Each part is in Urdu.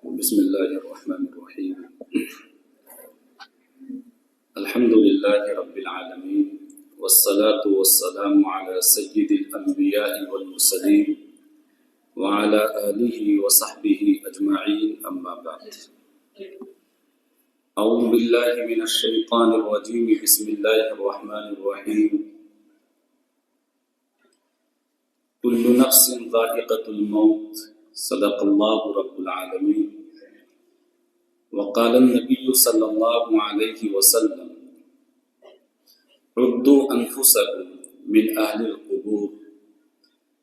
بسم اللہ الرحمن الرحیم الحمد للہ رب العالمین والصلاة والسلام علی سید الانبیاء والمرسلین وعلی آلہ وصحبہ اجمعین اما بعد اعوذ باللہ من الشیطان الرجیم بسم اللہ الرحمن الرحیم کل نفس ذائقۃ الموت صدق اللہ رب العالمین وقال النبی صلی اللہ علیہ وسلم عدوا انفسکم من اہل القبور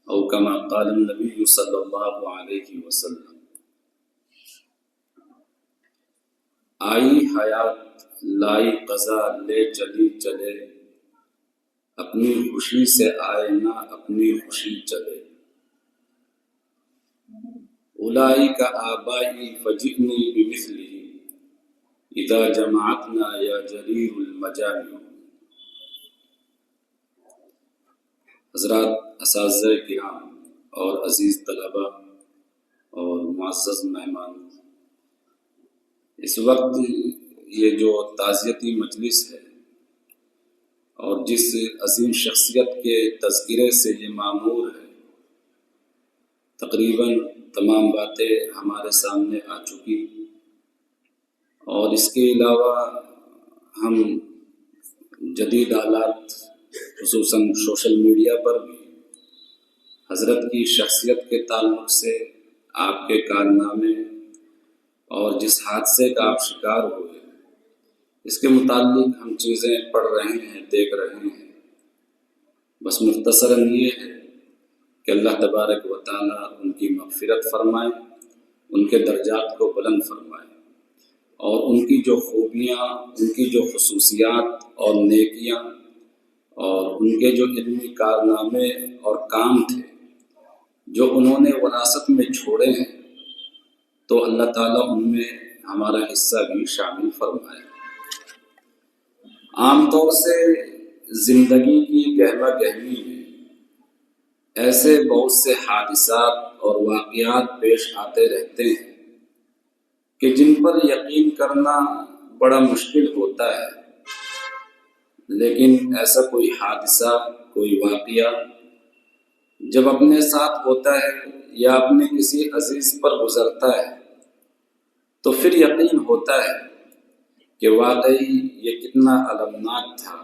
او کما قال النبی صلی اللہ علیہ وسلم۔ آئی حیات لائی قضا لے چلی چلے، اپنی خوشی سے آئے نہ اپنی خوشی چلے۔ اولئک آبائی فجئنی بمثلہ اذا جمعتنا یا جریر المجامع۔ حضرات اساتذہ کرام اور عزیز طلبہ اور معزز مہمان، اس وقت یہ جو تعزیتی مجلس ہے اور جس عظیم شخصیت کے تذکرے سے یہ معمور ہے، تقریباً تمام باتیں ہمارے سامنے آ چکی، اور اس کے علاوہ ہم جدید آلات خصوصاً سوشل میڈیا پر بھی حضرت کی شخصیت کے تعلق سے، آپ کے کارنامے اور جس حادثے کا آپ شکار ہوئے، اس کے متعلق ہم چیزیں پڑھ رہے ہیں، دیکھ رہے ہیں۔ بس مختصراً یہ ہے کہ اللہ تبارک و تعالیٰ ان کی مغفرت فرمائے، ان کے درجات کو بلند فرمائے، اور ان کی جو خوبیاں، ان کی جو خصوصیات اور نیکیاں اور ان کے جو علمی کارنامے اور کام تھے جو انہوں نے وراثت میں چھوڑے ہیں، تو اللہ تعالیٰ ان میں ہمارا حصہ بھی شامل فرمائے۔ عام طور سے زندگی کی گہما گہمی میں ایسے بہت سے حادثات اور واقعات پیش آتے رہتے ہیں کہ جن پر یقین کرنا بڑا مشکل ہوتا ہے، لیکن ایسا کوئی حادثہ، کوئی واقعہ جب اپنے ساتھ ہوتا ہے یا اپنے کسی عزیز پر گزرتا ہے تو پھر یقین ہوتا ہے کہ واقعی یہ کتنا المناک تھا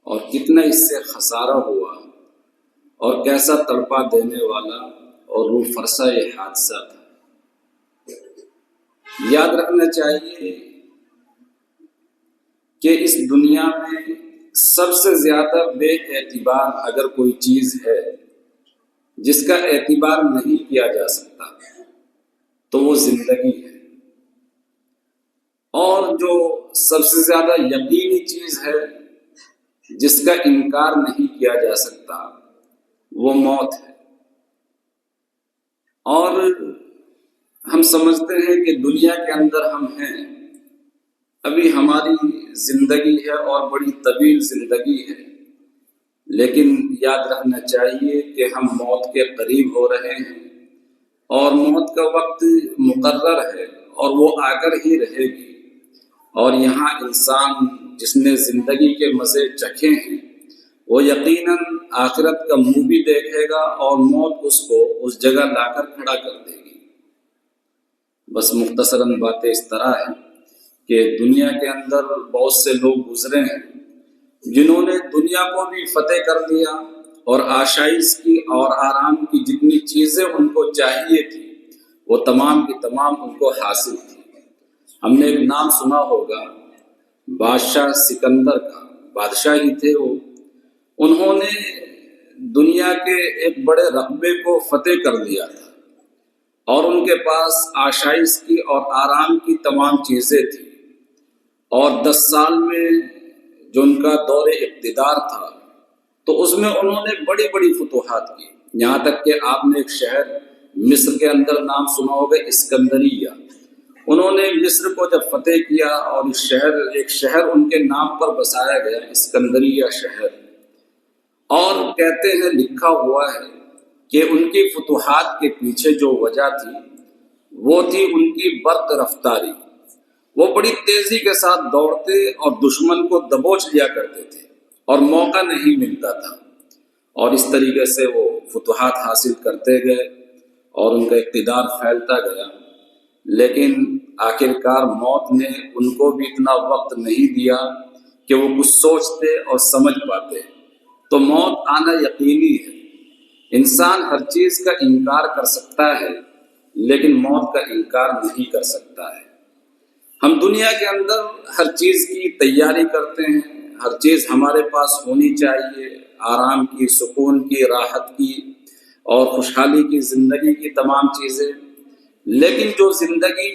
اور کتنا اس سے خسارہ ہوا اور کیسا تڑپا دینے والا اور روح فرسا یہ حادثہ تھا۔ یاد رکھنا چاہیے کہ اس دنیا میں سب سے زیادہ بے اعتبار اگر کوئی چیز ہے جس کا اعتبار نہیں کیا جا سکتا تو وہ زندگی ہے، اور جو سب سے زیادہ یقینی چیز ہے جس کا انکار نہیں کیا جا سکتا وہ موت ہے۔ اور ہم سمجھتے ہیں کہ دنیا کے اندر ہم ہیں، ابھی ہماری زندگی ہے اور بڑی طویل زندگی ہے، لیکن یاد رکھنا چاہیے کہ ہم موت کے قریب ہو رہے ہیں اور موت کا وقت مقرر ہے اور وہ آ کر ہی رہے گی، اور یہاں انسان جس نے زندگی کے مزے چکھے ہیں وہ یقیناً آخرت کا منہ بھی دیکھے گا اور موت اس کو اس جگہ لا کر کھڑا کر دے گی۔ بس مختصراً باتیں اس طرح ہیں کہ دنیا کے اندر بہت سے لوگ گزرے ہیں جنہوں نے دنیا کو بھی فتح کر دیا اور آشائش کی اور آرام کی جتنی چیزیں ان کو چاہیے تھی وہ تمام کی تمام ان کو حاصل تھی۔ ہم نے ایک نام سنا ہوگا بادشاہ سکندر کا، بادشاہ ہی تھے وہ، انہوں نے دنیا کے ایک بڑے رقبے کو فتح کر دیا تھا اور ان کے پاس آشائش کی اور آرام کی تمام چیزیں تھیں، اور 10 سال میں جو ان کا دور اقتدار تھا تو اس میں انہوں نے بڑی بڑی فتوحات کی، یہاں تک کہ آپ نے ایک شہر مصر کے اندر نام سنا ہوگا اسکندریہ، انہوں نے مصر کو جب فتح کیا اور ایک شہر ان کے نام پر بسایا گیا، اسکندریہ شہر، اور کہتے ہیں لکھا ہوا ہے کہ ان کی فتوحات کے پیچھے جو وجہ تھی وہ تھی ان کی برق رفتاری، وہ بڑی تیزی کے ساتھ دوڑتے اور دشمن کو دبوچ لیا کرتے تھے اور موقع نہیں ملتا تھا، اور اس طریقے سے وہ فتوحات حاصل کرتے گئے اور ان کا اقتدار پھیلتا گیا۔ لیکن آخرکار موت نے ان کو بھی اتنا وقت نہیں دیا کہ وہ کچھ سوچتے اور سمجھ پاتے۔ تو موت آنا یقینی ہے، انسان ہر چیز کا انکار کر سکتا ہے لیکن موت کا انکار نہیں کر سکتا ہے۔ ہم دنیا کے اندر ہر چیز کی تیاری کرتے ہیں، ہر چیز ہمارے پاس ہونی چاہیے، آرام کی، سکون کی، راحت کی اور خوشحالی کی، زندگی کی تمام چیزیں، لیکن جو زندگی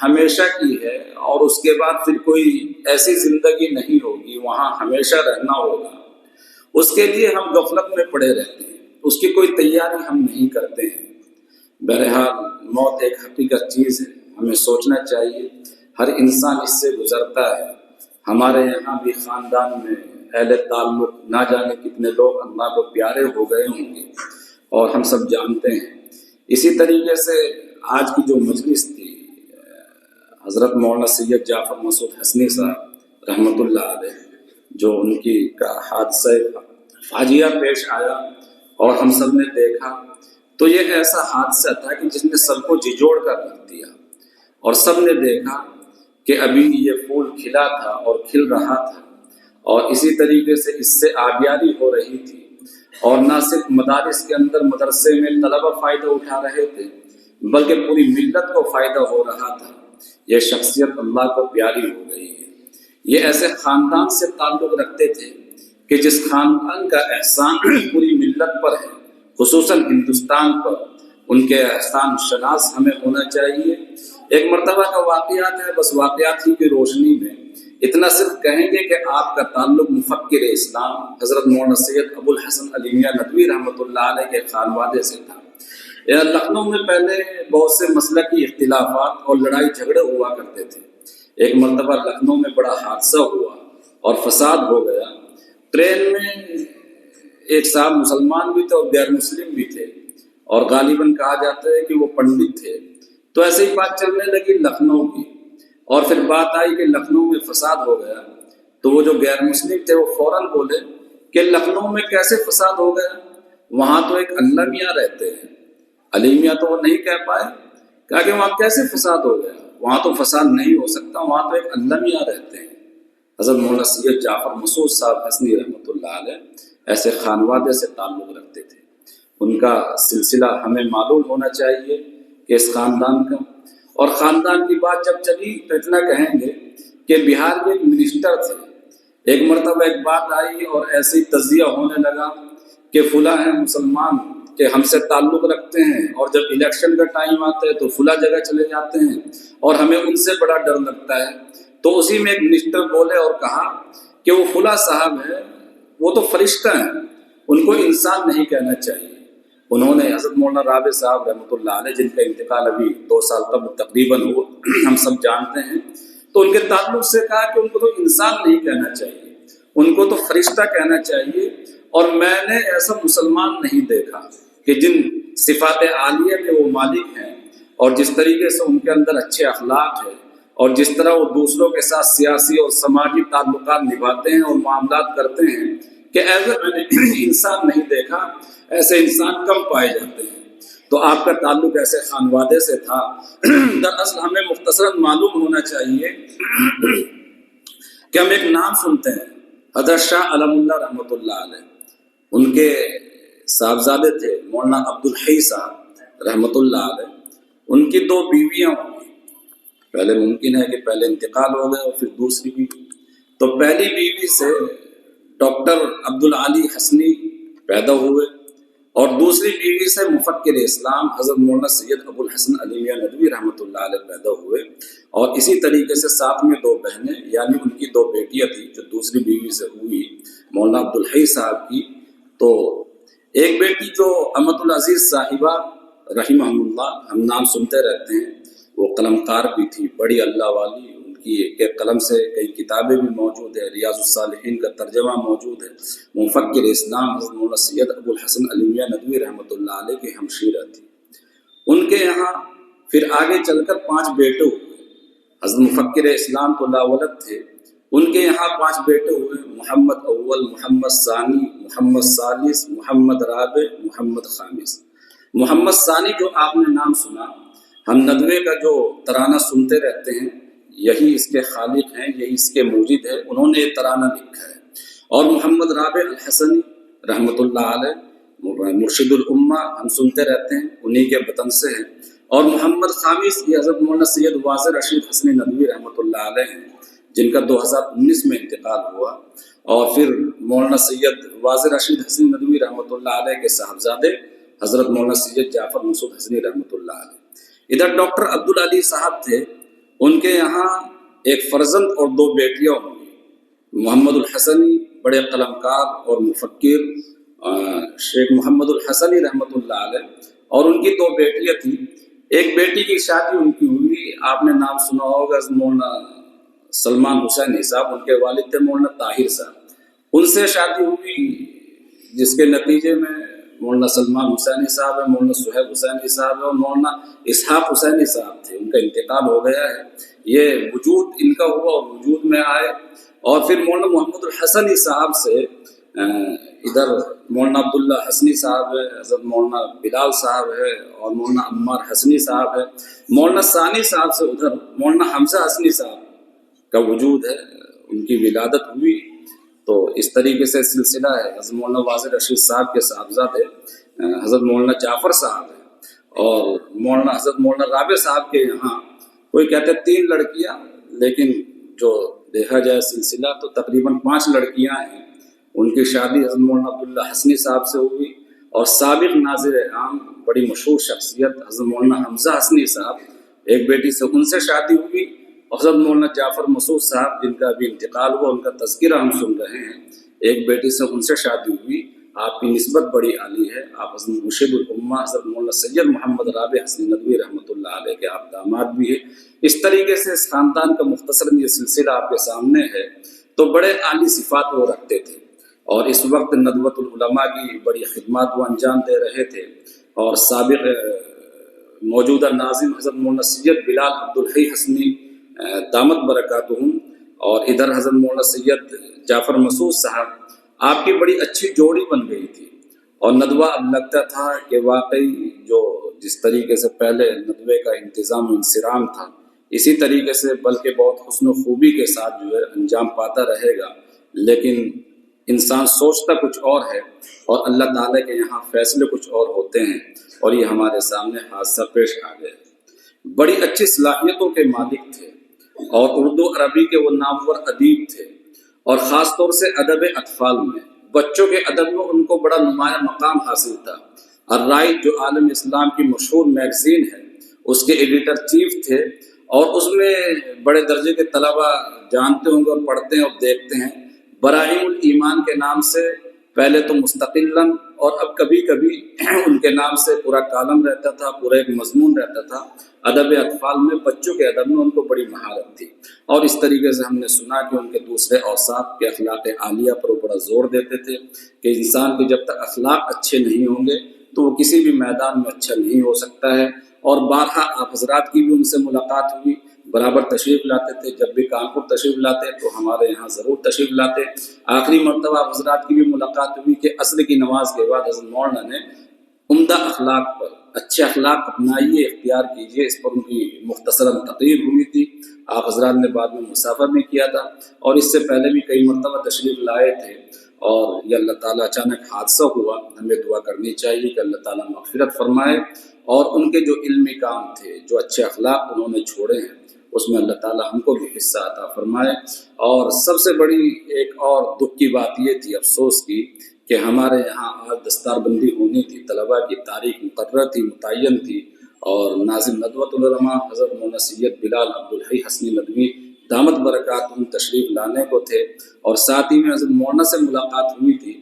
ہمیشہ کی ہے اور اس کے بعد پھر کوئی ایسی زندگی نہیں ہوگی، وہاں ہمیشہ رہنا ہوگا، اس کے لیے ہم غفلت میں پڑے رہتے ہیں، اس کی کوئی تیاری ہم نہیں کرتے ہیں۔ بہرحال موت ایک حقیقت چیز ہے، ہمیں سوچنا چاہیے، ہر انسان اس سے گزرتا ہے۔ ہمارے یہاں بھی خاندان میں اہل تعلق نہ جانے کتنے لوگ اللہ کو پیارے ہو گئے ہوں گے اور ہم سب جانتے ہیں۔ اسی طریقے سے آج کی جو مجلس تھی، حضرت مولانا سید جعفر مسعود حسنی صاحب رحمۃ اللہ علیہ، جو ان کی کا حادثہ فاجعہ پیش آیا اور ہم سب نے دیکھا، تو یہ ایسا حادثہ تھا کہ جس نے سب کو جھنجھوڑ کر رکھ دیا، اور سب نے دیکھا کہ ابھی یہ پھول کھلا تھا اور کھل رہا تھا، اور اسی طریقے سے اس سے آبیاری ہو رہی تھی، اور نہ صرف مدارس کے اندر مدرسے میں طلبہ فائدہ اٹھا رہے تھے بلکہ پوری ملت کو فائدہ ہو رہا تھا۔ یہ شخصیت اللہ کو پیاری ہو گئی ہے۔ یہ ایسے خاندان سے تعلق رکھتے تھے کہ جس خاندان کا احسان پوری ملت پر ہے، خصوصاً ہندوستان پر، ان کے احسان شناس ہمیں ہونا چاہیے۔ ایک مرتبہ کا واقعات ہے، بس واقعات ہی کی روشنی میں اتنا صرف کہیں گے کہ آپ کا تعلق مفکر اسلام حضرت مولانا سید ابو الحسن علی میاں ندوی رحمۃ اللہ علیہ کے خانوادے سے تھا۔ لکھنؤ میں پہلے بہت سے مسلکی اختلافات اور لڑائی جھگڑے ہوا کرتے تھے۔ ایک مرتبہ لکھنؤ میں بڑا حادثہ ہوا اور فساد ہو گیا۔ ٹرین میں ایک صاحب مسلمان بھی تھے اور غیر مسلم بھی تھے، اور غالباً کہا جاتا ہے کہ وہ پنڈت تھے۔ تو ایسے ہی بات چلنے لگی لکھنؤ کی، اور پھر بات آئی کہ لکھنؤ میں فساد ہو گیا، تو وہ جو غیر مسلم تھے وہ فوراً بولے کہ لکھنؤ میں کیسے فساد ہو گیا، وہاں تو ایک اللہ میاں رہتے ہیں۔ علی میاں تو وہ نہیں کہہ پائے، کہا کہ وہاں کیسے فساد ہو گیا، وہاں تو فساد نہیں ہو سکتا، وہاں تو ایک اللہ میاں رہتے ہیں۔ حضرت مولانا سید جعفر مسعود صاحب حسنی رحمۃ اللہ علیہ ایسے خانوادے سے تعلق رکھتے تھے، ان کا سلسلہ ہمیں معلوم ہونا چاہیے کہ اس خاندان کا۔ اور خاندان کی بات جب چلی تو اتنا کہیں گے کہ بہار کے ایک منسٹر تھے، ایک مرتبہ ایک بات آئی اور ایسے ہی تجزیہ ہونے لگا کہ فلاں ہیں مسلمان کہ ہم سے تعلق رکھتے ہیں، اور جب الیکشن کا ٹائم آتا ہے تو فلاں جگہ چلے جاتے ہیں اور ہمیں ان سے بڑا ڈر لگتا ہے۔ تو اسی میں ایک منسٹر بولے اور کہا کہ وہ فلاں صاحب ہے، وہ تو فرشتہ ہیں، ان کو انسان نہیں کہنا چاہیے۔ انہوں نے حضرت مولانا رابع صاحب رحمۃ اللہ علیہ، جن کا انتقال ابھی 2 سال قبل تقریباً ہوا، ہم سب جانتے ہیں، تو ان کے تعلق سے کہا کہ ان کو تو انسان نہیں کہنا چاہیے، ان کو تو فرشتہ کہنا چاہیے۔ اور میں نے ایسا مسلمان نہیں دیکھا کہ جن صفات عالیہ کے وہ مالک ہیں، اور جس طریقے سے ان کے اندر اچھے اخلاق ہیں، اور جس طرح وہ دوسروں کے ساتھ سیاسی اور سماجی تعلقات نبھاتے ہیں اور معاملات کرتے ہیں، کہ ایسے میں نے انسان نہیں دیکھا، ایسے انسان کم پائے جاتے ہیں۔ تو آپ کا تعلق ایسے خانوادے سے تھا۔ دراصل ہمیں مختصراً معلوم ہونا چاہیے کہ ہم ایک نام سنتے ہیں، حضرت شاہ علم اللہ رحمۃ اللہ علیہ، ان کے صاحبزادے تھے مولانا عبدالحی صاحب رحمۃ اللہ علیہ، ان کی 2 بیویاں ہوں گی، پہلے ممکن ہے کہ پہلے انتقال ہو گئے اور پھر دوسری بیوی، تو پہلی بیوی سے ڈاکٹر عبدالعلی حسنی پیدا ہوئے، اور دوسری بیوی سے مفکر اسلام حضرت مولانا سید ابو الحسن علی میاں ندوی رحمۃ اللہ علیہ پیدا ہوئے، اور اسی طریقے سے ساتھ میں 2 بہنیں، یعنی ان کی 2 بیٹیاں تھیں جو دوسری بیوی سے ہوئی مولانا عبدالحی صاحب کی۔ تو ایک بیٹی جو امت العزیز صاحبہ رحمہ اللہ، ہم نام سنتے رہتے ہیں، وہ قلم کار بھی تھی، بڑی اللہ والی، ان کی ایک قلم سے کئی کتابیں بھی موجود ہیں، ریاض الصالحین کا ترجمہ موجود ہے۔ مفکر اسلام حضرت مولانا سید ابو الحسن علی میاں ندوی رحمۃ اللہ علیہ کی ہمشیرہ تھی۔ ان کے یہاں پھر آگے چل کر 5 بیٹے ہوئے۔ حضرت مفکر اسلام تو لاولد تھے، ان کے یہاں 5 بیٹے ہوئے، محمد اول، محمد ثانی، محمد ثالث، محمد رابع، محمد خامس۔ محمد ثانی جو آپ نے نام سنا، ہم ندوے کا جو ترانہ سنتے رہتے ہیں، یہی اس کے خالق ہیں، یہی اس کے موجد ہے، انہوں نے یہ ترانہ لکھا ہے۔ اور محمد رابع الحسنی رحمۃ اللہ علیہ مرشد الامہ ہم سنتے رہتے ہیں، انہی کے وطن سے ہیں۔ اور محمد خامس یہ حضرت مولانا سید واضح رشید حسنی ندوی رحمۃ اللہ علیہ ہیں، جن کا 2019 میں انتقال ہوا۔ اور پھر مولانا سید واضح رشید حسنی ندوی رحمۃ اللہ علیہ کے صاحبزادے حضرت مولانا سید جعفر مسعود حسنی رحمۃ اللہ علیہ۔ ادھر ڈاکٹر عبدالعلی صاحب تھے، ان کے یہاں ایک فرزند اور 2 بیٹیاں ہوئی۔ محمد الحسنی بڑے قلمکار اور مفکر شیخ محمد الحسنی رحمۃ اللہ علیہ، اور ان کی 2 بیٹیاں تھیں۔ ایک بیٹی کی شادی ان کی ہوئی، آپ نے نام سنا ہوگا مولانا سلمان حسینی صاحب، ان کے والد تھے مولانا طاہر صاحب، ان سے شادی ہوئی، جس کے نتیجے میں مولانا سلمان حسینی صاحب ہے، مولانا سہیب حسینی صاحب ہے، اور مولانا اسحاق حسینی صاحب تھے، ان کا انتقال ہو گیا ہے۔ یہ وجود ان کا ہوا اور وجود میں آئے۔ اور پھر مولانا محمد الحسنی صاحب سے ادھر مولانا عبداللہ حسنی صاحب ہے، حضرت مولانا بلال صاحب ہے، اور مولانا عمار حسنی صاحب ہے۔ مولانا ثانی صاحب سے ادھر مولانا حمزہ حسنی صاحب کا وجود ہے، ان کی ولادت ہوئی۔ تو اس طریقے سے سلسلہ ہے۔ حضرت مولانا واضح رشید صاحب کے صاحبزادے حضرت مولانا جعفر صاحب ہیں، اور مولانا حضرت مولانا رابع صاحب کے یہاں کوئی کہتے ہیں 3 لڑکیاں، لیکن جو دیکھا جائے سلسلہ تو تقریباً 5 لڑکیاں ہیں۔ ان کی شادی حضرت مولانا عبداللہ حسنی صاحب سے ہوئی، اور سابق ناظر عام بڑی مشہور شخصیت حضرت مولانا حمزہ حسنی صاحب، ایک بیٹی سے ان سے شادی ہوئی۔ اور حضرت مولانا جعفر مسعود صاحب، جن کا ابھی انتقال ہوا، ان کا تذکرہ ہم سن رہے ہیں، ایک بیٹی سے ان سے شادی ہوئی۔ آپ کی نسبت بڑی عالی ہے، آپ حضرت مرشد الامہ حضرت مولانا سید محمد رابع حسنی ندوی رحمۃ اللہ علیہ کے آپ داماد بھی ہیں۔ اس طریقے سے اس خاندان کا مختصراً یہ سلسلہ آپ کے سامنے ہے۔ تو بڑے عالی صفات وہ رکھتے تھے، اور اس وقت ندوۃ العلماء کی بڑی خدمات وہ انجام دے رہے تھے۔ اور سابق موجودہ ناظم حضرت مولانا سید بلال عبدالحی حسنی دامت برکاتہم، اور ادھر حضرت مولانا سید جعفر مسعود صاحب، آپ کی بڑی اچھی جوڑی بن گئی تھی۔ اور ندوہ اب لگتا تھا کہ واقعی جو جس طریقے سے پہلے ندوے کا انتظام و انصرام تھا، اسی طریقے سے بلکہ بہت حسن و خوبی کے ساتھ جو ہے انجام پاتا رہے گا۔ لیکن انسان سوچتا کچھ اور ہے، اور اللہ تعالیٰ کے یہاں فیصلے کچھ اور ہوتے ہیں، اور یہ ہمارے سامنے حادثہ پیش آ گیا۔ بڑی اچھی صلاحیتوں کے مالک تھے، اور اردو عربی کے وہ نامور ادیب تھے، اور خاص طور سے ادب اطفال میں، بچوں کے ادب میں ان کو بڑا نمایاں مقام حاصل تھا۔ الرائد جو عالم اسلام کی مشہور میگزین ہے، اس کے ایڈیٹر چیف تھے، اور اس میں بڑے درجے کے طلباء جانتے ہوں گے اور پڑھتے ہیں اور دیکھتے ہیں۔ براہیم الایمان کے نام سے پہلے تو مستقلاً، اور اب کبھی کبھی ان کے نام سے پورا کالم رہتا تھا، پورا ایک مضمون رہتا تھا۔ ادب اطفال میں، بچوں کے ادب میں ان کو بڑی مہارت تھی۔ اور اس طریقے سے ہم نے سنا کہ ان کے دوسرے اوصاف کے اخلاق عالیہ پر وہ بڑا زور دیتے تھے کہ انسان کے جب تک اخلاق اچھے نہیں ہوں گے تو وہ کسی بھی میدان میں اچھا نہیں ہو سکتا ہے۔ اور بارہا آپ حضرات کی بھی ان سے ملاقات ہوئی، برابر تشریف لاتے تھے، جب بھی کانپور تشریف لاتے تو ہمارے یہاں ضرور تشریف لاتے۔ آخری مرتبہ آپ حضرات کی بھی ملاقات ہوئی کہ عصر کی نماز کے بعد حضرت مولانا نے عمدہ اخلاق پر، اچھے اخلاق اپنائیے، اختیار کیجیے، اس پر ان کی مختصراً تقریر ہوئی تھی۔ آپ حضرات نے بعد میں مسافر بھی کیا تھا، اور اس سے پہلے بھی کئی مرتبہ تشریف لائے تھے۔ اور یہ اللہ تعالیٰ اچانک حادثہ ہوا، ہمیں دعا کرنی چاہیے کہ اللہ تعالیٰ مغفرت فرمائے، اور ان کے جو علمی کام تھے، جو اچھے اخلاق انہوں نے چھوڑے ہیں، اس میں اللہ تعالیٰ ہم کو بھی حصہ عطا فرمائے۔ اور سب سے بڑی ایک اور دکھ کی بات یہ تھی، افسوس کی، کہ ہمارے یہاں آج دستار بندی ہونی تھی، طلباء کی تاریخ مقرر تھی، متعین تھی، اور ناظم ندوۃ العلماء حضرت مولانا سید بلال عبدالحی حسنی ندوی دامت برکاتہم تشریف لانے کو تھے، اور ساتھ ہی میں حضرت مولانا سے ملاقات ہوئی تھی۔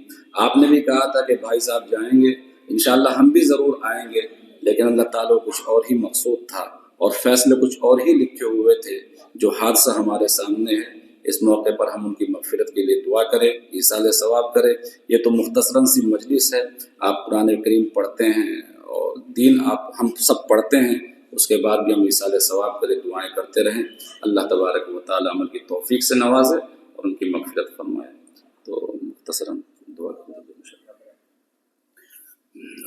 آپ نے بھی کہا تھا کہ بھائی صاحب جائیں گے، انشاءاللہ ہم بھی ضرور آئیں گے، لیکن اللہ تعالیٰ کچھ اور ہی مقصود تھا، اور فیصلے کچھ اور ہی لکھے ہوئے تھے۔ جو حادثہ ہمارے سامنے ہے، اس موقع پر ہم ان کی مغفرت کے لیے دعا کریں، ایصال ثواب کریں۔ یہ تو مختصراً سی مجلس ہے، آپ قرآن کریم پڑھتے ہیں، اور دین آپ ہم سب پڑھتے ہیں، اس کے بعد بھی ہم ایصال ثواب کرے دعائیں کرتے رہیں. اللہ تبارک و تعالی عمل کی توفیق سے نوازے اور ان کی مغفرت فرمائے. تو مختصراً دعا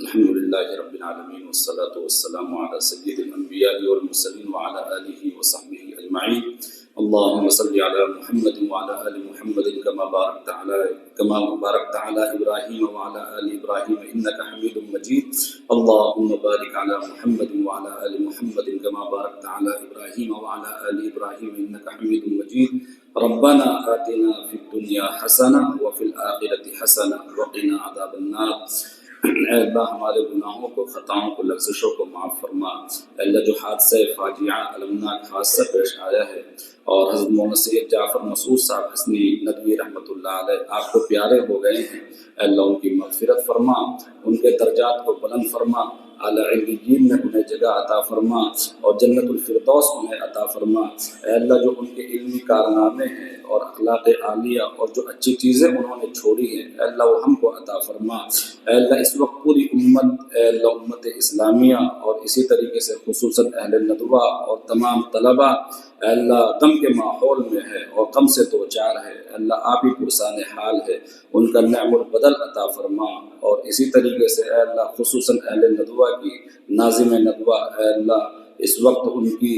الحمد للہ رب العالمین والصلاة والسلام علی سید الانبیاء والمرسلین وعلی آلہ وصحبہ اجمعین. اللهم صل على محمد وعلى آل محمد كما باركت على إبراهيم وعلى آل إبراهيم إنك حميد مجيد. اللهم بارك على محمد وعلى آل محمد كما باركت على إبراهيم وعلى آل إبراهيم إنك حميد مجيد. ربنا آتنا في الدنيا حسنة وفي الآخرة حسنة وقنا عذاب النار. اے اللہ ہمارے گناہوں کو، خطاؤں کو، لغزشوں کو معاف فرما. اے اللہ جو حادثہ فاجعہ المناک حادثہ پیش آیا ہے اور حضرت مولانا سید جعفر مسعود صاحب حسنی ندوی رحمۃ اللہ علیہ آپ کو پیارے ہو گئے ہیں، اے اللہ ان کی مغفرت فرما، ان کے درجات کو بلند فرما، اعلیٰ علیین میں انہیں جگہ عطا فرما اور جنت الفردوس انہیں عطا فرما. اے اللہ جو ان کے علمی کارنامے ہیں اور اخلاق عالیہ اور جو اچھی چیزیں انہوں نے چھوڑی ہیں، اے اللہ وہ ہم کو عطا فرما. اے اللہ اس وقت پوری امت، اے اللہ امت اسلامیہ اور اسی طریقے سے خصوصاً اہل ندوہ اور تمام طلبہ اے اللہ غم کے ماحول میں ہے اور غم سے دو چار ہے. اے اللہ آپ ہی پرسان حال ہے، ان کا نعم البدل عطا فرما. اور اسی طریقے سے اے اللہ خصوصاً اہل ندوہ کی ناظم ندوہ، اے اللہ اس وقت ان کی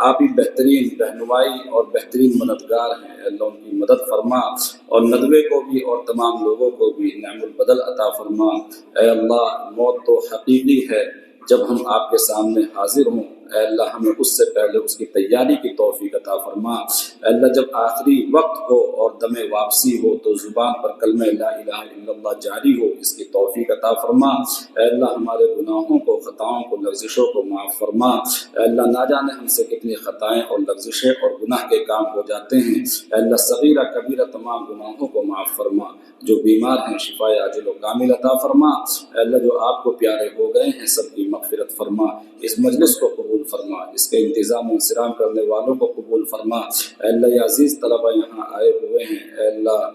آپ ہی بہترین رہنمائی اور بہترین مددگار ہیں. اے اللہ ان کی مدد فرما اور ندوے کو بھی اور تمام لوگوں کو بھی نعم البدل عطا فرما. اے اللہ موت تو حقیقی ہے، جب ہم آپ کے سامنے حاضر ہوں اے اللہ ہمیں اس سے پہلے اس کی تیاری کی توفیق عطا فرما. اے اللہ جب آخری وقت ہو اور دم واپسی ہو تو زبان پر کلمہ لا الہ الا اللہ جاری ہو، اس کی توفیق عطا فرما. اے اللہ ہمارے گناہوں کو، خطاؤں کو، لغزشوں کو معاف فرما. اے اللہ نہ جانے ہم سے کتنی خطائیں اور لغزشیں اور گناہ کے کام ہو جاتے ہیں. اے اللہ صغیرہ کبیرہ تمام گناہوں کو معاف فرما. جو بیمار ہیں شفائے عاجل و کامل عطا فرما. اے اللہ جو آپ کو پیارے ہو گئے ہیں سب کی مغفرت فرما. اس مجلس کو قبول فرما، اس کے انتظام و انصرام کرنے والوں کو قبول فرما. اے اللہ یہ عزیز طلبہ یہاں آئے ہوئے ہیں، اے اللہ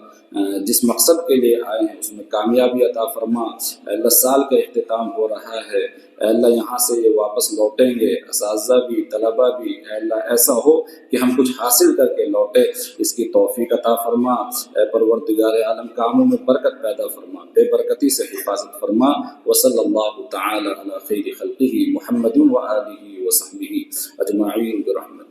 جس مقصد کے لیے آئے ہیں اس میں کامیابی عطا فرما. اے اللہ سال کا اختتام ہو رہا ہے، اے اللہ یہاں سے یہ واپس لوٹیں گے، اساتذہ بھی، طلبہ بھی. اے اللہ ایسا ہو کہ ہم کچھ حاصل کر کے لوٹے، اس کی توفیق عطا فرما. اے پروردگار عالم کاموں میں برکت پیدا فرما، بے برکتی سے حفاظت فرما. وصلی اللہ تعالی علی خیر خلقہ محمد و آلہ وصحبہ اجمعین برحمتہ.